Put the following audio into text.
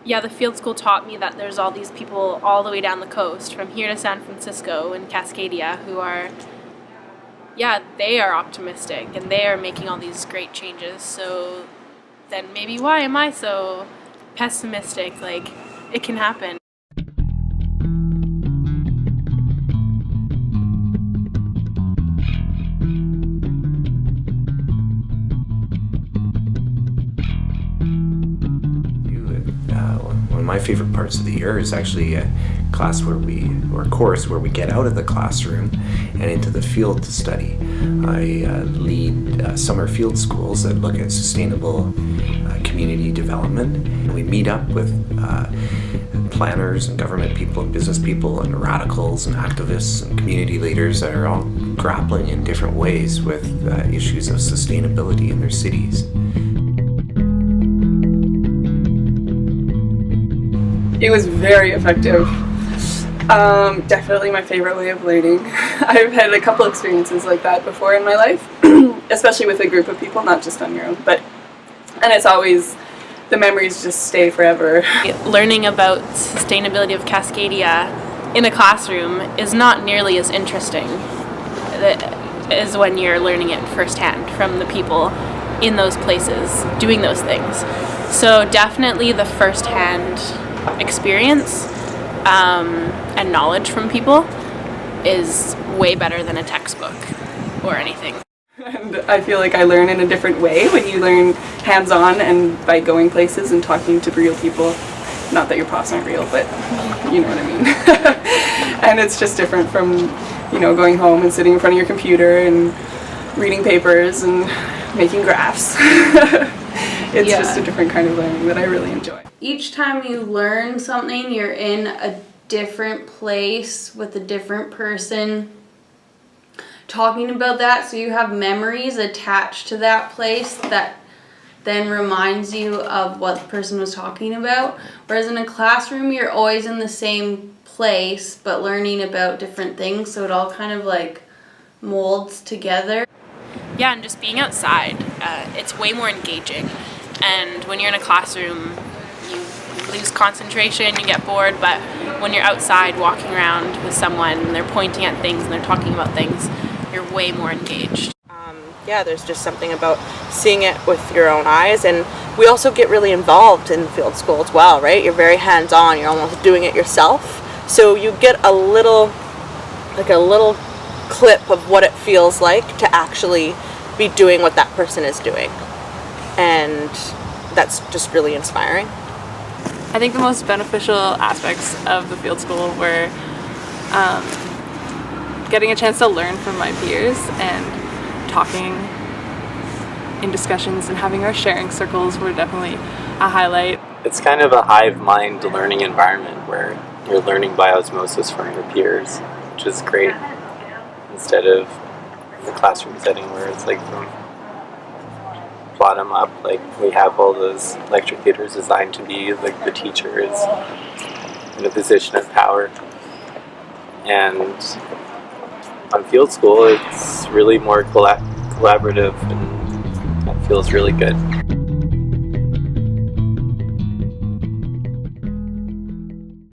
Yeah, the field school taught me that there's all these people all the way down the coast, from here to San Francisco and Cascadia, who are, yeah, they are optimistic and they are making all these great changes. So then maybe why am I so pessimistic? Like, it can happen. One of my favorite parts of the year is actually a class or a course where we get out of the classroom and into the field to study. I lead summer field schools that look at sustainable community development. And we meet up with planners and government people and business people and radicals and activists and community leaders that are all grappling in different ways with issues of sustainability in their cities. It was very effective. Definitely my favorite way of learning. I've had a couple experiences like that before in my life, especially with a group of people, not just on your own. And it's always, the memories just stay forever. Learning about sustainability of Cascadia in a classroom is not nearly as interesting as when you're learning it firsthand from the people in those places doing those things. So definitely the firsthand experience and knowledge from people is way better than a textbook or anything. And I feel like I learn in a different way when you learn hands-on and by going places and talking to real people. Not that your profs aren't real, but you know what I mean. And it's just different from, you know, going home and sitting in front of your computer and reading papers and making graphs. It's just a different kind of learning that I really enjoy. Each time you learn something, you're in a different place with a different person talking about that, so you have memories attached to that place that then reminds you of what the person was talking about. Whereas in a classroom, you're always in the same place but learning about different things, so it all kind of like molds together. Yeah, and just being outside, it's way more engaging. And when you're in a classroom, you lose concentration, you get bored, but when you're outside walking around with someone and they're pointing at things and they're talking about things, you're way more engaged. Yeah, there's just something about seeing it with your own eyes, and we also get really involved in field school as well, right? You're very hands-on, you're almost doing it yourself, so you get a little clip of what it feels like to actually be doing what that person is doing, and that's just really inspiring. I think the most beneficial aspects of the field school were getting a chance to learn from my peers and talking in discussions and having our sharing circles were definitely a highlight. It's kind of a hive mind learning environment where you're learning by osmosis from your peers, which is great, instead of the classroom setting where it's like from bottom up, like we have all those lecture theaters designed to be like the teacher is in a position of power. And on field school, it's really more collaborative, and it feels really good.